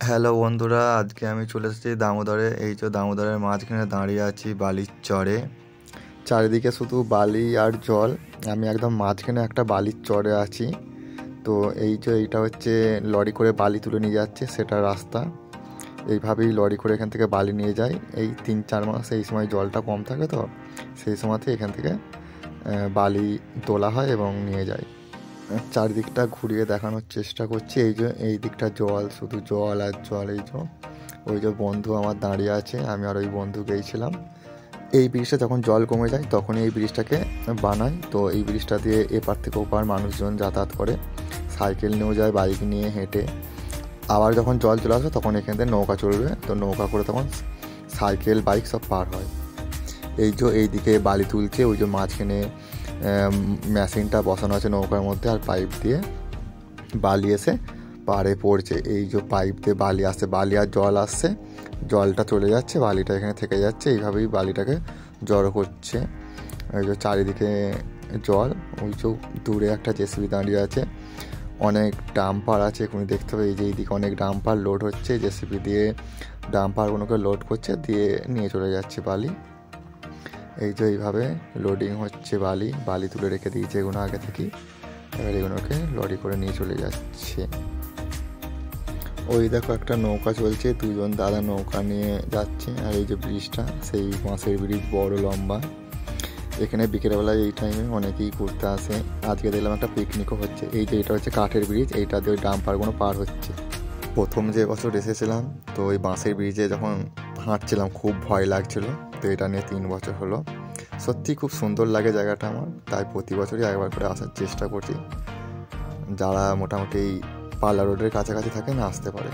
Hello বন্ধুরা, আজকে আমি চলে এসেছি দামোদরে। এই যে দামোদরের মাঝখানে দাঁড়িয়ে আছি বালির চরে। চারিদিকে শুধু বালি আর জল, আমি একদম মাঝখানে একটা বালির চরে আছি। তো এই যে এইটা হচ্ছে লরি করে বালি তুলে নিয়ে যাচ্ছে, সেটা রাস্তা। এইভাবেই লরি করে এখান থেকে বালি নিয়ে যায়। এই 3-4 মাস এই সময় জলটা কম থাকে, তো সেই সময়তে এখান থেকে বালি তোলা হয় এবং নিয়ে যায়। চারিদিকটা ঘুরিয়ে দেখানোর চেষ্টা করছি। এই যে এই দিকটা জল, শুধু জল আর জল। এই যে ওই যে বন্ধু আমার দাঁড়িয়ে আছে, আমি আর ওই বন্ধু গিয়েছিলাম। এই ব্রিজটা যখন জল কমে যায় তখন এই ব্রিজটাকে বানায়। তো এই ব্রিজটা দিয়ে এপার থেকে ওপার মানুষজন যাতায়াত করে, সাইকেল নিয়েও যায়, বাইক নিয়ে, হেঁটে। আবার যখন জল চলে আসে তখন এখান থেকে নৌকা চলবে, তো নৌকা করে তখন সাইকেল বাইক সব পার হয়। এই যে এইদিকে বালি তুলছে, ওই যে মাঝখানে মেশিনটা বসানো আছে নৌকার মধ্যে, আর পাইপ দিয়ে বালি এসে পাড়ে পড়ছে। এই যে পাইপ দিয়ে বালি আসছে, বালি আর জল আসছে, জলটা চলে যাচ্ছে, বালিটা এখানে থেকে যাচ্ছে। এইভাবেই বালিটাকে জড়ো করছে। এই যে চারিদিকে জল, ওই যে দূরে একটা জেসিবি দাঁড়িয়ে আছে, অনেক ডাম্পার আছে, এখানে দেখতে হবে। এই যে এইদিকে অনেক ডাম্পার লোড হচ্ছে, জেসিবি দিয়ে ডাম্পারগুলোকে লোড করছে, দিয়ে নিয়ে চলে যাচ্ছে বালি। এই যে এইভাবে লোডিং হচ্ছে বালি, বালি তুলে রেখে দিয়েছে এগুলো আগে থেকেই, এবার এগুলোকে লরি করে নিয়ে চলে যাচ্ছে। ওই দেখো একটা নৌকা চলছে, দুজন দাদা নৌকা নিয়ে যাচ্ছে। আর এই যে ব্রিজটা, সেই বাঁশের ব্রিজ, বড় লম্বা। এখানে বিকেলবেলায় এই টাইমে অনেকেই ঘুরতে আসে। আজকে দেখলাম একটা পিকনিকও হচ্ছে। এই যে এটা হচ্ছে কাঠের ব্রিজ, এইটা দিয়ে ওই ডাম্পারগুলো পার হচ্ছে। প্রথম যে বছর এসেছিলাম, তো ওই বাঁশের ব্রিজে যখন হাঁটছিলাম খুব ভয় লাগছিল। তো এটা নিয়ে 3 বছর হলো। সত্যি খুব সুন্দর লাগে জায়গাটা আমার, তাই প্রতি বছরই একবার করে আসার চেষ্টা করছি। যারা মোটামুটি পাল্লা রোডের কাছাকাছি থাকেন আসতে পারে।